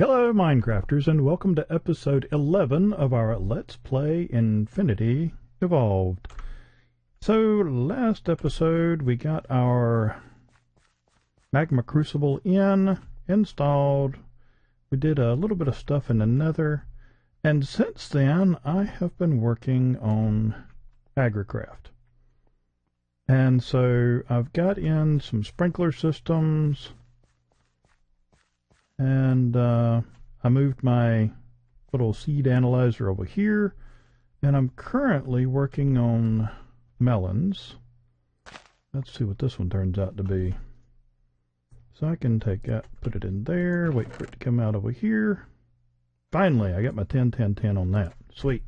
Hello, Minecrafters, and welcome to episode 11 of our Let's Play Infinity Evolved. So, last episode we got our magma crucible installed. We did a little bit of stuff in the nether, and since then I have been working on Agricraft. And so I've got in some sprinkler systems, and I moved my little seed analyzer over here, and I'm currently working on melons. Let's see what this one turns out to be. So I can take that, put it in there, wait for it to come out over here. Finally, I got my 10-10-10 on that. Sweet.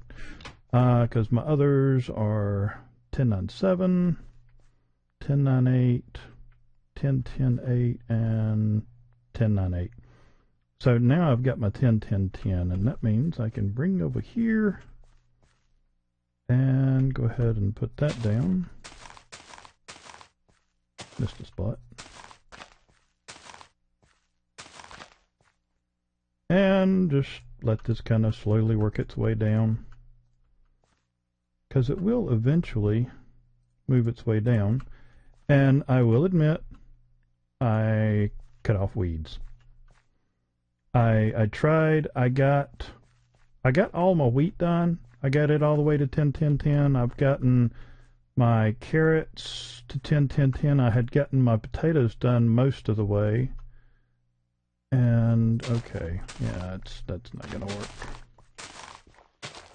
Because my others are 10-9-7, 10-9-8, 10-10-8, and 10-9-8. So now I've got my 10-10-10, and that means I can bring over here and go ahead and put that down. Missed a spot. And just let this kind of slowly work its way down, because it will eventually move its way down. And I will admit, I cut off weeds. I tried. I got all my wheat done. I got it all the way to 10-10-10. I've gotten my carrots to 10-10-10. I had gotten my potatoes done most of the way. And okay, yeah, that's not gonna work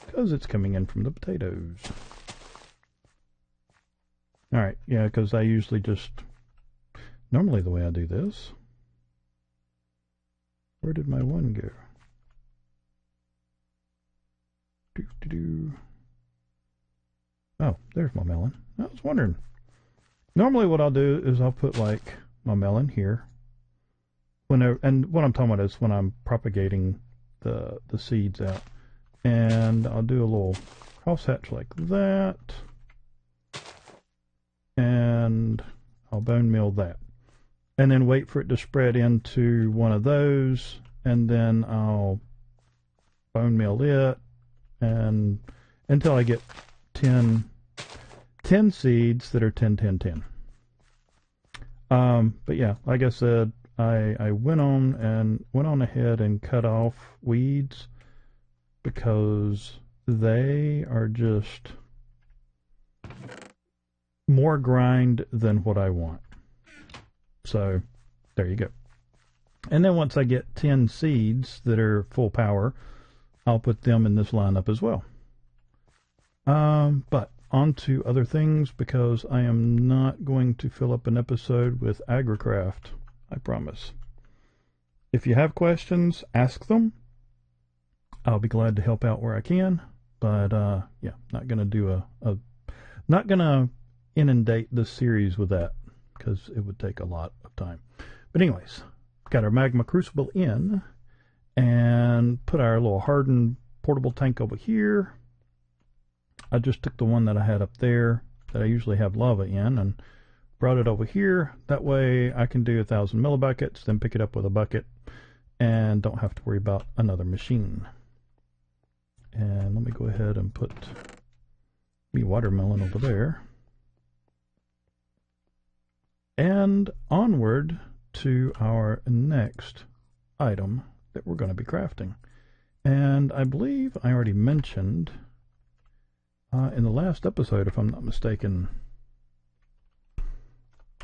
because it's coming in from the potatoes. All right, yeah, because I usually just normally the way I do this. Where did my one go? Oh, there's my melon. I was wondering. Normally what I'll do is I'll put like my melon here. Whenever, and what I'm talking about is when I'm propagating the seeds out. And I'll do a little crosshatch like that. And I'll bone meal that. And then wait for it to spread into one of those, and then I'll bone meal it, and until I get 10 seeds that are 10-10-10. But yeah, like I said, I went on ahead and cut off weeds because they are just more grind than what I want. So there you go. And then once I get 10 seeds that are full power, I'll put them in this lineup as well. But on to other things, because I am not going to fill up an episode with Agricraft, I promise. If you have questions, ask them. I'll be glad to help out where I can. But yeah, not gonna do not gonna inundate this series with that, because it would take a lot of time. But anyways, got our magma crucible in, and put our little hardened portable tank over here. I just took the one that I had up there that I usually have lava in and brought it over here. That way I can do 1,000 millibuckets, then pick it up with a bucket, and don't have to worry about another machine. And let me go ahead and put me watermelon over there. And onward to our next item that we're going to be crafting. And I believe I already mentioned in the last episode, if I'm not mistaken,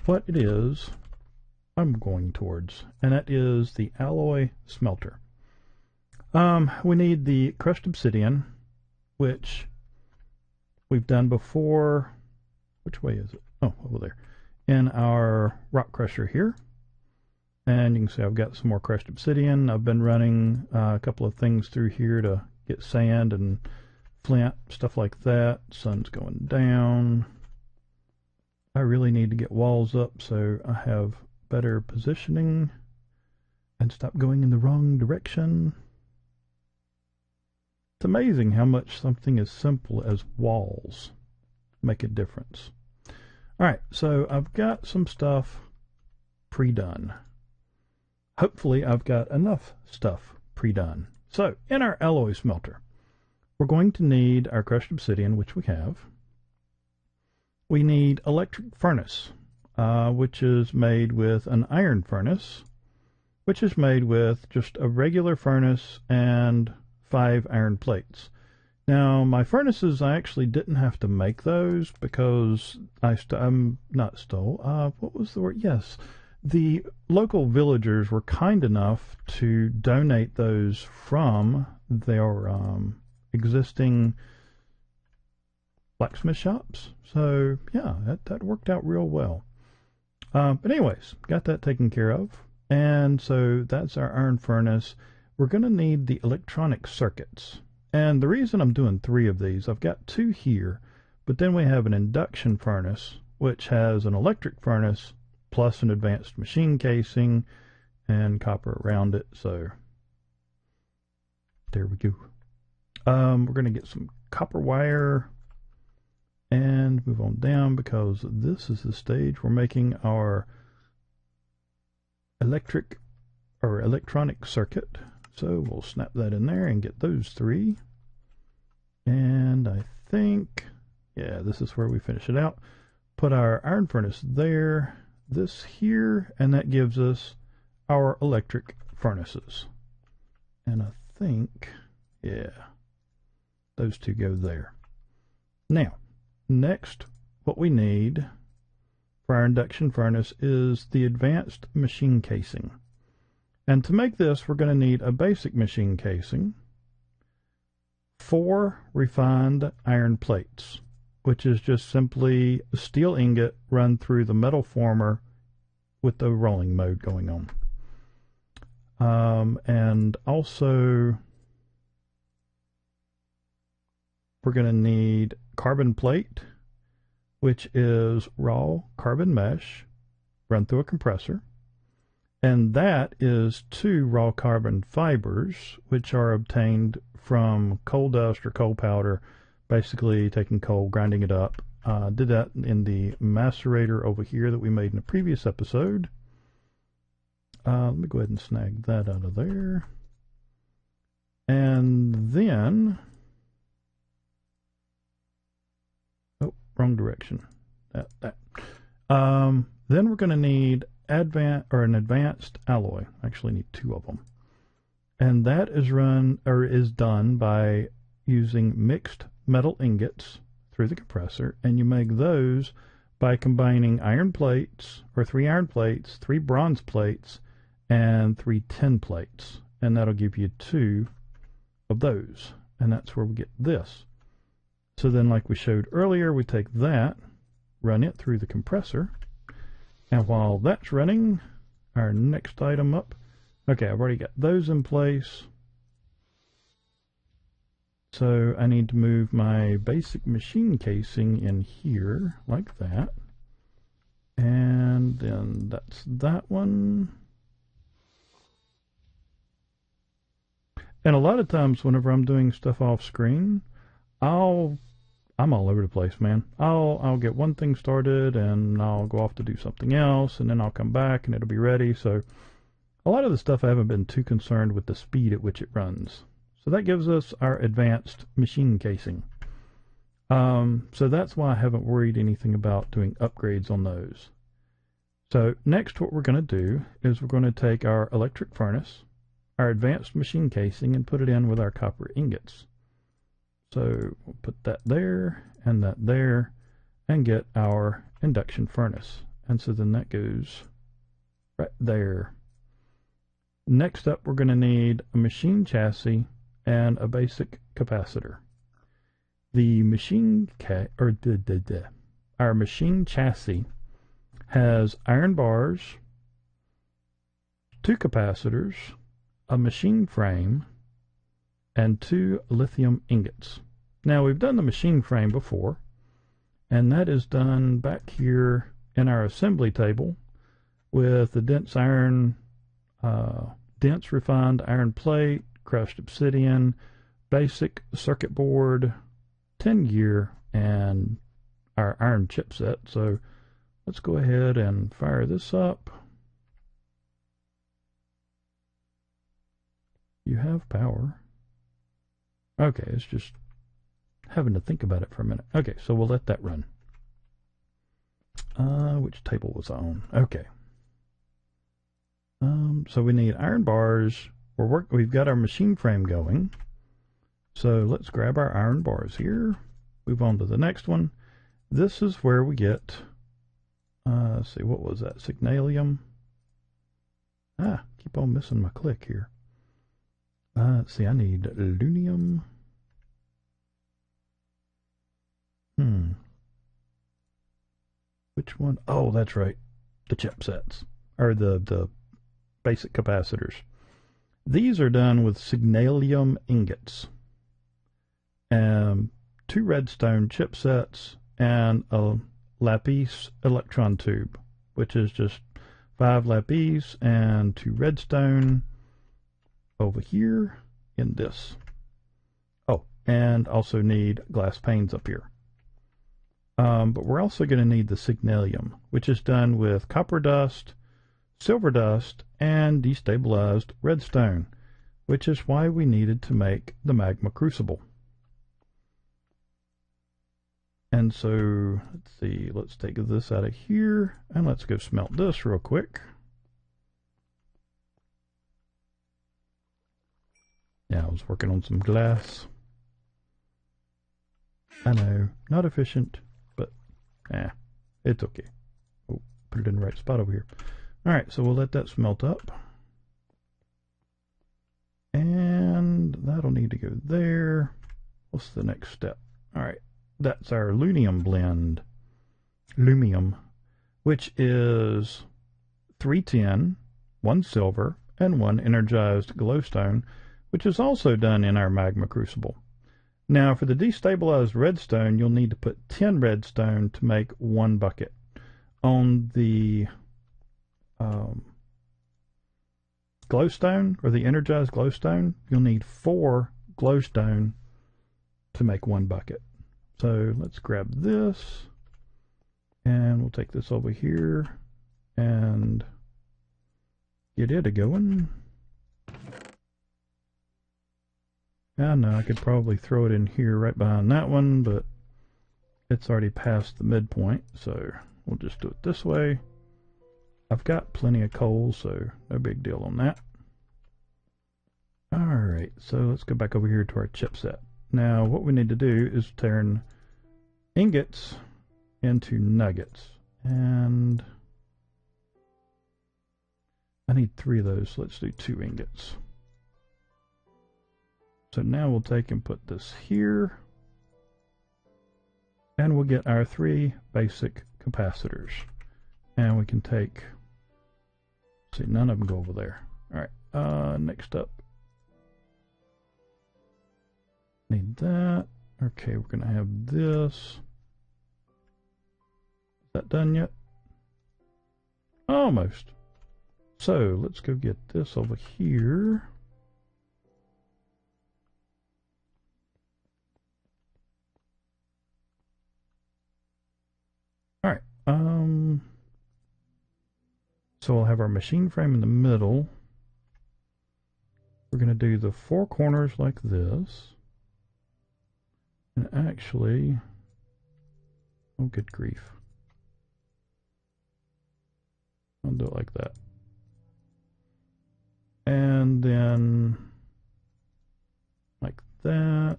what it is I'm going towards, and that is the Alloy Smelter. We need the crushed obsidian, which we've done before. Which way is it? Oh, over there. In our rock crusher here. And you can see I've got some more crushed obsidian. I've been running a couple of things through here to get sand and flint, stuff like that. Sun's going down. I really need to get walls up so I have better positioning and stop going in the wrong direction. It's amazing how much something as simple as walls make a difference. Alright, so I've got some stuff pre-done. Hopefully I've got enough stuff pre-done. So in our alloy smelter, we're going to need our crushed obsidian, which we have. We need electric furnace, which is made with an iron furnace, which is made with just a regular furnace and 5 iron plates. Now, my furnaces, I actually didn't have to make those because I'm not stole. What was the word? Yes. The local villagers were kind enough to donate those from their existing blacksmith shops. So, yeah, that worked out real well. But anyways, got that taken care of. And so that's our iron furnace. We're going to need the electronic circuits. And the reason I'm doing 3 of these, I've got 2 here, but then we have an induction furnace, which has an electric furnace plus an advanced machine casing and copper around it. So there we go. We're going to get some copper wire and move on down because this is the stage we're making our electric or electronic circuit. So we'll snap that in there and get those 3. And I think, yeah, this is where we finish it out. Put our iron furnace there, this here, and that gives us our electric furnaces. And I think, yeah, those 2 go there. Now, next, what we need for our induction furnace is the advanced machine casing. And to make this, we're going to need a basic machine casing, 4 refined iron plates, which is just simply a steel ingot run through the metal former with the rolling mode going on. And also, we're going to need carbon plate, which is raw carbon mesh run through a compressor. And that is 2 raw carbon fibers, which are obtained from coal dust or coal powder, basically taking coal, grinding it up. Did that in the macerator over here that we made in a previous episode. Let me go ahead and snag that out of there. And then, oh, wrong direction. Then we're going to need an advanced alloy. I actually need 2 of them. And that is done by using mixed metal ingots through the compressor, and you make those by combining iron plates, or 3 iron plates, 3 bronze plates, and 3 tin plates. And that'll give you 2 of those. And that's where we get this. So then, like we showed earlier, we take that, run it through the compressor, and while that's running, our next item up, okay, I've already got those in place. So I need to move my basic machine casing in here, like that. And then that's that one. And a lot of times whenever I'm doing stuff off screen, I'm all over the place, man. I'll get one thing started and I'll go off to do something else, and then I'll come back and it'll be ready. So a lot of the stuff I haven't been too concerned with the speed at which it runs. So that gives us our advanced machine casing. So that's why I haven't worried anything about doing upgrades on those. So next what we're going to do is we're going to take our electric furnace, our advanced machine casing, and put it in with our copper ingots. So we'll put that there, and get our induction furnace. And so then that goes right there. Next up, we're going to need a machine chassis and a basic capacitor. The machine our machine chassis has iron bars, 2 capacitors, a machine frame, and 2 lithium ingots. Now, we've done the machine frame before, and that is done back here in our assembly table with the dense refined iron plate, crushed obsidian, basic circuit board, 10 gear, and our iron chipset. So let's go ahead and fire this up. You have power. Okay, it's just having to think about it for a minute. Okay, so we'll let that run. Which table was I on? Okay. So we need iron bars. We've got our machine frame going. So let's grab our iron bars here. Move on to the next one. This is where we get, let's see, what was that? Signalium. Keep on missing my click here. Let's see, I need aluminium. Which one? Oh, that's right. The chipsets, or the basic capacitors. These are done with signalium ingots. 2 redstone chipsets and a lapis electron tube, which is just 5 lapis and 2 redstone over here in this. Oh, and also need glass panes up here. But we're also going to need the signalium, which is done with copper dust, silver dust, and destabilized redstone, which is why we needed to make the magma crucible. And so, let's see, let's take this out of here, and let's go smelt this real quick. Yeah, I was working on some glass. I know, not efficient, but it's okay. Oh, put it in the right spot over here. Alright, so we'll let that smelt up. And that'll need to go there. What's the next step? Alright, that's our lumium blend. Lumium, which is 3 tin, 1 silver, and 1 energized glowstone, which is also done in our magma crucible. Now, for the destabilized redstone, you'll need to put 10 redstone to make 1 bucket. On the glowstone, or the energized glowstone, you'll need 4 glowstone to make 1 bucket. So let's grab this, and we'll take this over here and get it a-going. I know I could probably throw it in here right behind that one, but it's already past the midpoint, so we'll just do it this way. I've got plenty of coal, so no big deal on that. Alright, so let's go back over here to our chipset. Now what we need to do is turn ingots into nuggets, and I need 3 of those, so let's do 2 ingots. So now we'll take and put this here, and we'll get our 3 basic capacitors. And we can take, see, none of them go over there. Alright, next up. Need that. Okay, we're going to have this. Is that done yet? Almost. So let's go get this over here. Alright, so we'll have our machine frame in the middle. We're going to do the 4 corners like this. And actually, oh good grief. I'll do it like that. And then like that.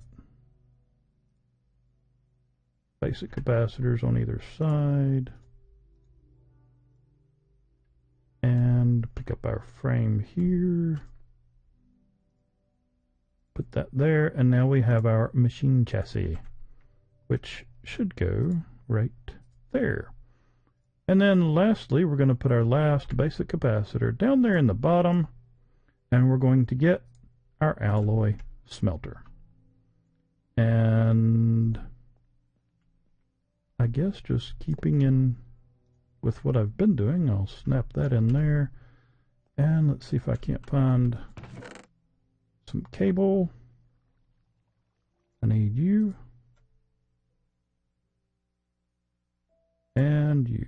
Basic capacitors on either side. And pick up our frame here. Put that there, and now we have our machine chassis, which should go right there. And then lastly, we're going to put our last basic capacitor down there in the bottom, and we're going to get our alloy smelter. And I guess just keeping in with what I've been doing, I'll snap that in there. And let's see if I can't find some cable. I need you. And you.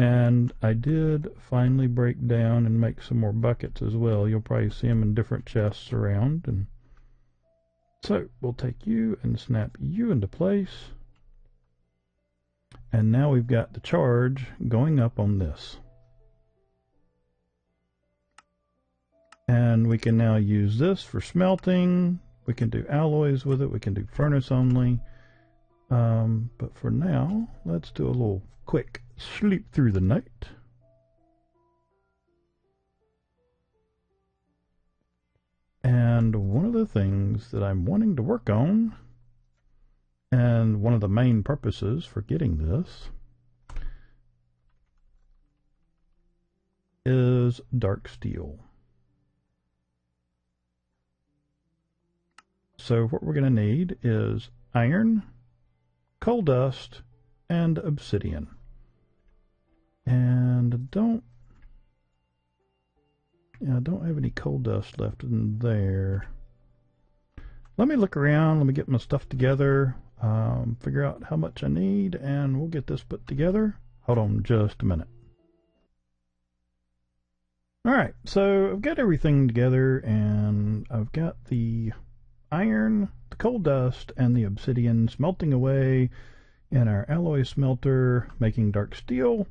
And I did finally break down and make some more buckets as well. You'll probably see them in different chests around. And so we'll take you and snap you into place. And now we've got the charge going up on this. And we can now use this for smelting. We can do alloys with it. We can do furnace only. But for now, let's do a little quick sleep through the night. And one of the things that I'm wanting to work on, and one of the main purposes for getting this, is dark steel. So what we're going to need is iron, coal dust, and obsidian. And I don't have any coal dust left in there. Let me look around, let me get my stuff together, figure out how much I need, and we'll get this put together. Hold on just a minute. Alright, so I've got everything together, and I've got the iron, the coal dust, and the obsidian smelting away in our alloy smelter, making dark steel.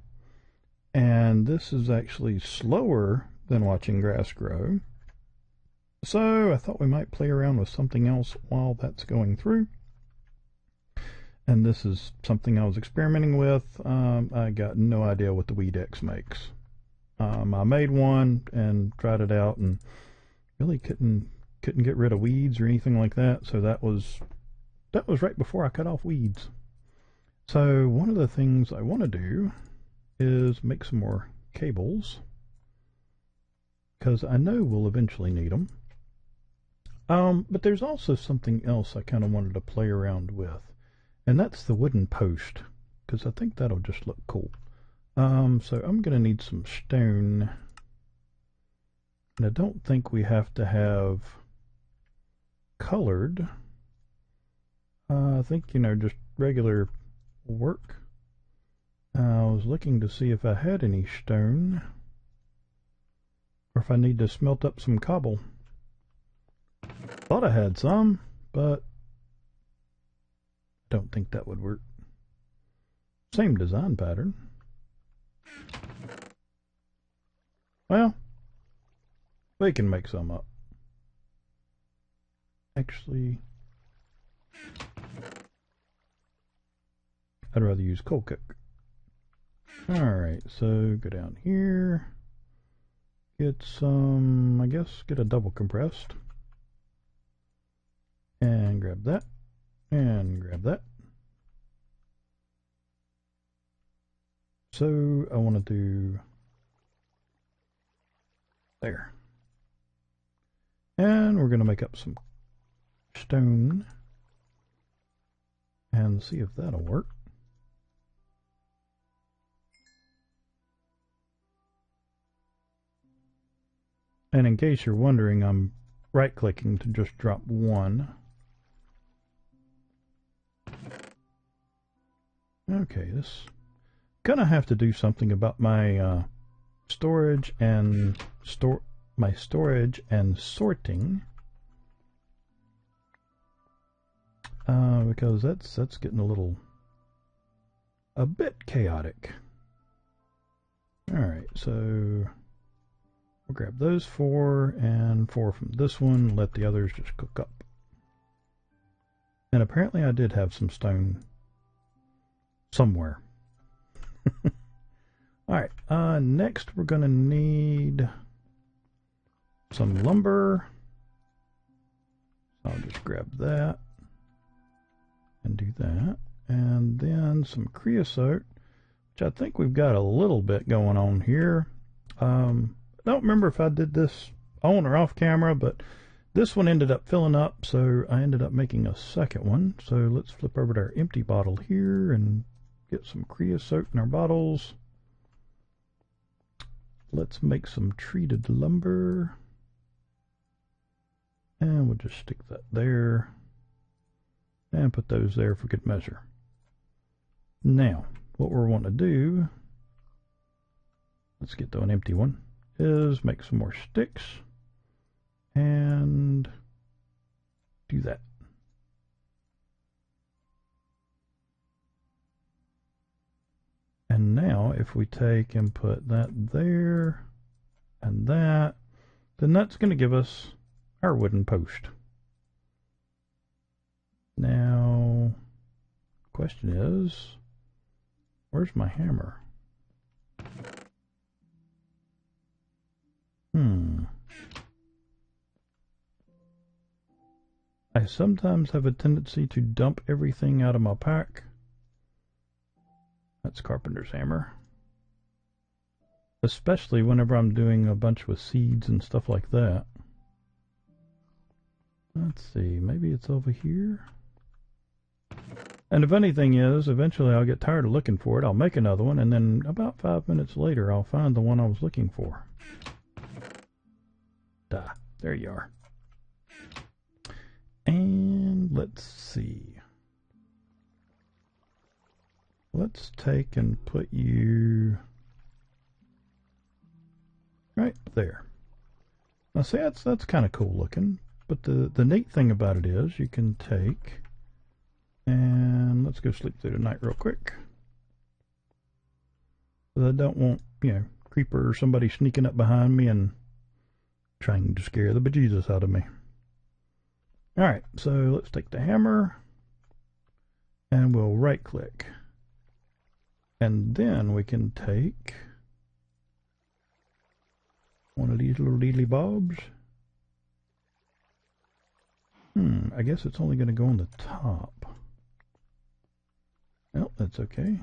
And this is actually slower than watching grass grow. So I thought we might play around with something else while that's going through. And this is something I was experimenting with. I got no idea what the Weed X makes. I made one and tried it out and really couldn't get rid of weeds or anything like that. So that was right before I cut off weeds. So one of the things I want to do is make some more cables, because I know we'll eventually need them. But there's also something else I kind of wanted to play around with, and that's the wooden post, because I think that'll just look cool. So I'm going to need some stone, and I don't think we have to have colored. I think, just regular will work. I was looking to see if I had any stone, or if I need to smelt up some cobble. Thought I had some, but don't think that would work. Same design pattern. Well, we can make some up. Actually, I'd rather use coal coke. Alright, so go down here, get some, I guess, get a double compressed, and grab that, and grab that. So I want to do there. And we're going to make up some stone and see if that'll work. And in case you're wondering, I'm right-clicking to just drop one. Okay, this gonna have to do something about my storage and sorting, because that's getting a bit chaotic. All right, so we'll grab those 4 and 4 from this one, let the others just cook up. And apparently I did have some stone somewhere. Alright, next we're going to need some lumber. So I'll just grab that and do that. And then some creosote, which I think we've got a little bit going on here. I don't remember if I did this on or off camera, but this one ended up filling up, so I ended up making a second one. So let's flip over to our empty bottle here and get some creosote in our bottles. Let's make some treated lumber. And we'll just stick that there. And put those there for good measure. Now, what we're wanting to do let's get to an empty one, is make some more sticks and do that. And now if we take and put that there and that, then that's going to give us our wooden post. Now, question is, where's my hammer? I sometimes have a tendency to dump everything out of my pack. That's carpenter's hammer. Especially whenever I'm doing a bunch with seeds and stuff like that. Let's see, maybe it's over here. And the funny thing is, eventually I'll get tired of looking for it. I'll make another one, and then about 5 minutes later, I'll find the one I was looking for. Duh, there you are. And let's see. Let's take and put you right there. Now see, that's kind of cool looking. But the neat thing about it is you can take and let's go sleep through the night real quick. Because I don't want, you know, creeper or somebody sneaking up behind me and trying to scare the bejesus out of me. Alright, so let's take the hammer and we'll right click. And then we can take one of these little deedly bobs. I guess it's only going to go on the top. Well, that's okay.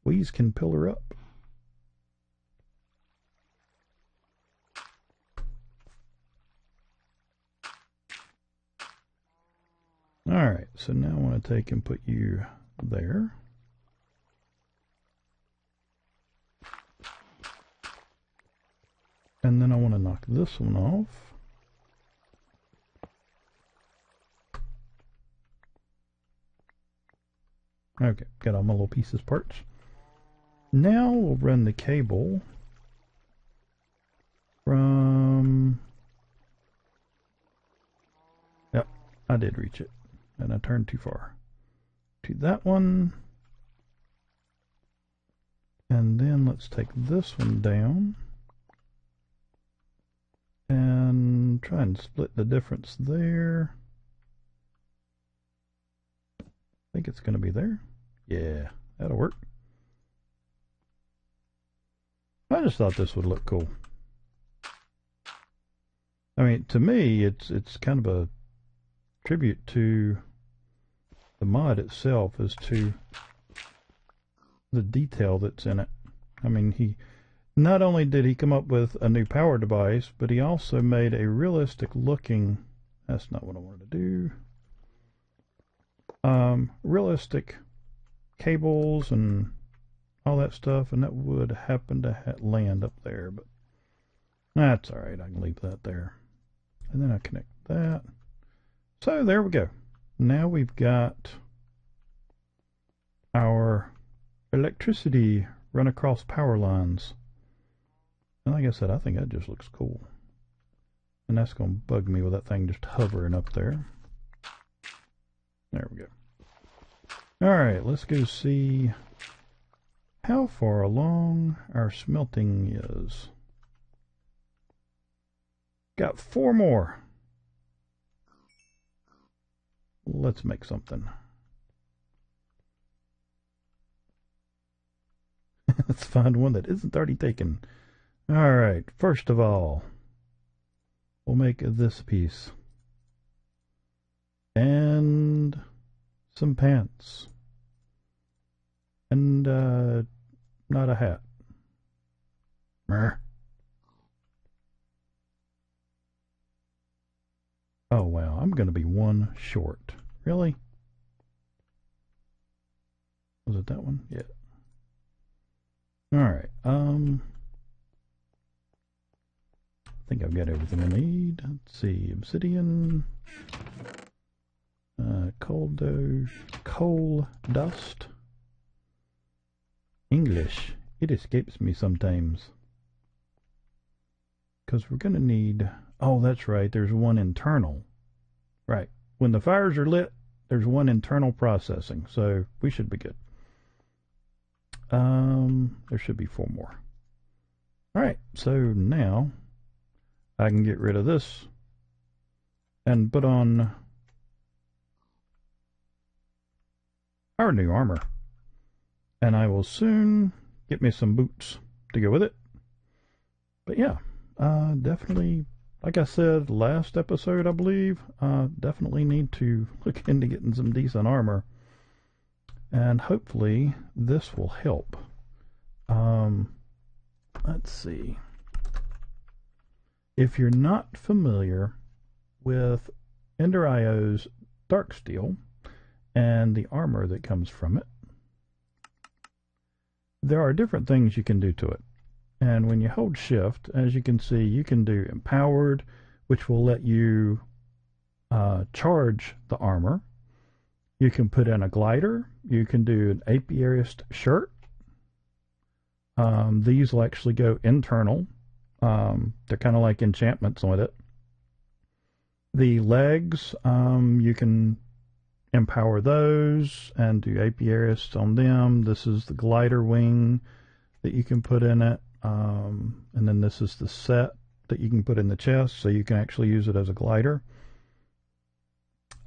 We's can pillar up. Alright, so now I want to take and put you there. And then I want to knock this one off. Okay, got all my little pieces parts. Now we'll run the cable from... Yep, I did reach it. And I turned too far. To that one. And then let's take this one down. And try and split the difference there. I think it's going to be there. Yeah, that'll work. I just thought this would look cool. I mean, to me, it's kind of a tribute to the mod itself as to the detail that's in it. I mean, he not only did he come up with a new power device, but he also made a realistic looking, that's not what I wanted to do, realistic cables and all that stuff, and that would happen to land up there, but that's alright, I can leave that there. And then I connect that. So there we go. Now we've got our electricity run across power lines. And like I said, I think that just looks cool. And that's going to bug me with that thing just hovering up there. There we go. Alright, let's go see how far along our smelting is. Got 4 more. Let's make something. Let's find one that isn't already taken. Alright, first of all, we'll make this piece. And some pants. And, not a hat. Mer. Oh wow, I'm gonna be 1 short. Really? Was it that one? Yeah. Alright, I think I've got everything I need. Let's see, obsidian, coal dust, English, It escapes me sometimes. Because we're going to need... Oh, that's right. There's one internal. Right. When the fires are lit, there's one internal processing. So we should be good. There should be 4 more. All right. So now I can get rid of this and put on our new armor. And I will soon get me some boots to go with it. But yeah, definitely, like I said last episode, I believe, definitely need to look into getting some decent armor. And hopefully this will help. Let's see. If you're not familiar with Ender IO's Dark Steel and the armor that comes from it, there are different things you can do to it. And when you hold shift, as you can see, you can do empowered, which will let you charge the armor. You can put in a glider. You can do an apiarist shirt. These will actually go internal. They're kind of like enchantments with it. The legs, you can empower those and do apiarists on them. This is the glider wing that you can put in it. And then this is the set that you can put in the chest, so you can actually use it as a glider.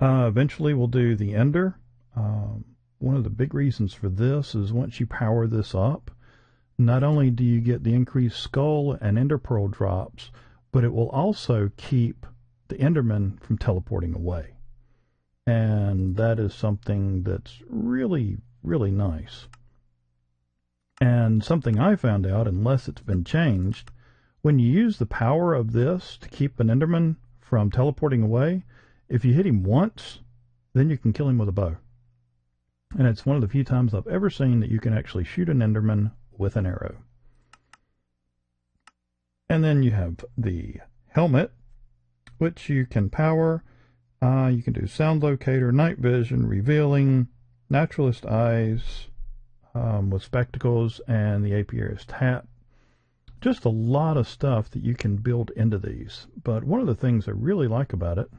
Eventually we'll do the Ender. One of the big reasons for this is once you power this up, not only do you get the increased skull and ender pearl drops, but it will also keep the Enderman from teleporting away. And that is something that's really, really nice. And something I found out, unless it's been changed, when you use the power of this to keep an Enderman from teleporting away, if you hit him once, then you can kill him with a bow. And it's one of the few times I've ever seen that you can actually shoot an Enderman with an arrow. And then you have the helmet, which you can power. You can do sound locator, night vision, revealing, naturalist eyes with spectacles, and the apiarist hat. Just a lot of stuff that you can build into these. But one of the things I really like about it,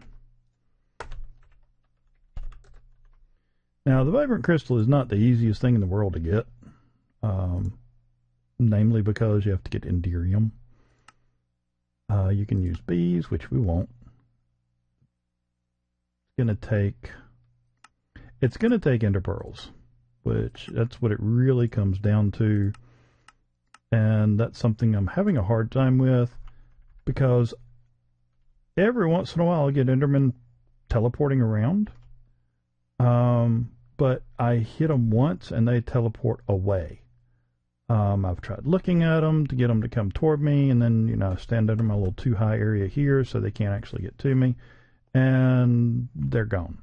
now the vibrant crystal is not the easiest thing in the world to get, namely because you have to get Enderium. You can use bees, which we won't. It's gonna take ender pearls, which that's what it really comes down to. And that's something I'm having a hard time with, because every once in a while I get Endermen teleporting around. But I hit them once and they teleport away. I've tried looking at them to get them to come toward me, and then, you know, stand under my little too high area here so they can't actually get to me, and they're gone.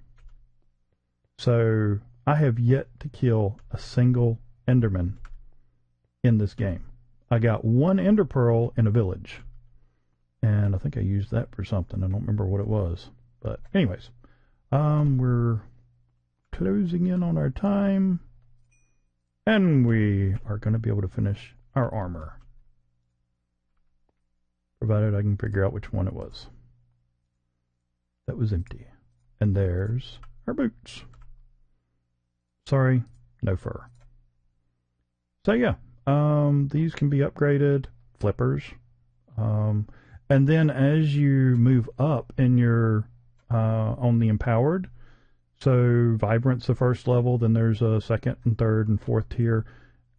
So I have yet to kill a single Enderman in this game. I got one Ender Pearl in a village, and I think I used that for something. I don't remember what it was. But anyways, we're closing in on our time, and we are going to be able to finish our armor, provided I can figure out which one it was. That was empty. And there's our boots. Sorry, no fur. So yeah, these can be upgraded, flippers. And then as you move up in your, on the empowered, so Vibrant's the first level, then there's a second and third and fourth tier.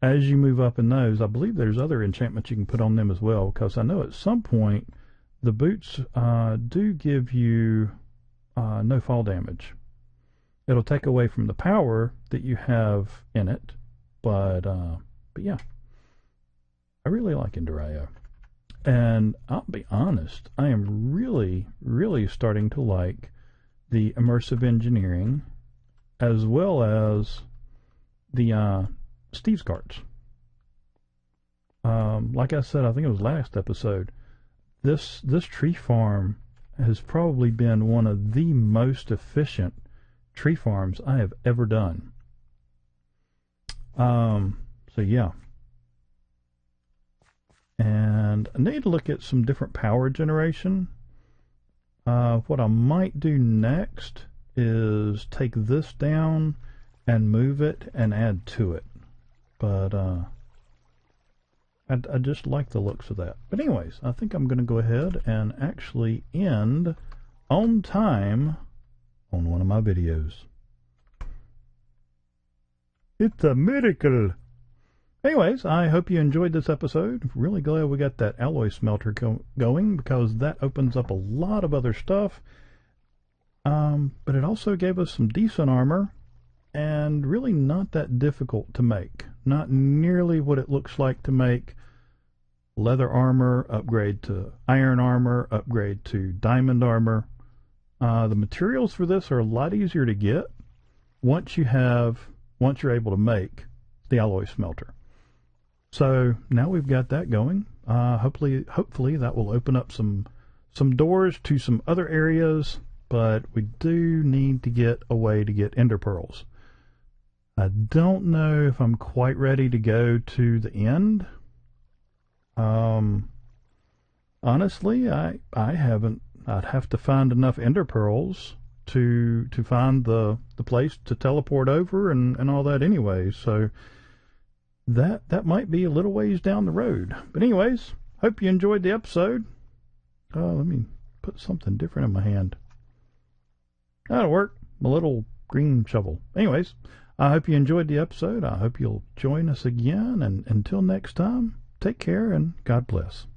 As you move up in those, I believe there's other enchantments you can put on them as well, because I know at some point the boots do give you no fall damage. It'll take away from the power that you have in it, but yeah, I really like Ender IO. And I'll be honest, I am really, really starting to like the Immersive Engineering, as well as the Steve's carts. Like I said, I think it was last episode, this tree farm has probably been one of the most efficient tree farms I have ever done. So yeah, And I need to look at some different power generation. What I might do next is take this down and move it and add to it. But I just like the looks of that. But anyways, I think I'm going to go ahead and actually end on time on one of my videos. It's a miracle. Anyways, I hope you enjoyed this episode. Really glad we got that alloy smelter going, because that opens up a lot of other stuff. But it also gave us some decent armor, and really not that difficult to make. Not nearly what it looks like to make leather armor, upgrade to iron armor, upgrade to diamond armor. The materials for this are a lot easier to get once you're able to make the alloy smelter. So now we've got that going. Hopefully that will open up some doors to some other areas, but we do need to get a way to get ender pearls. I don't know if I'm quite ready to go to the end. Honestly, I haven't. I'd have to find enough ender pearls to find the place to teleport over and all that anyway. So that might be a little ways down the road. But anyways, hope you enjoyed the episode. Let me put something different in my hand. That'll work. My little green shovel. Anyways, I hope you enjoyed the episode. I hope you'll join us again. And until next time, take care and God bless.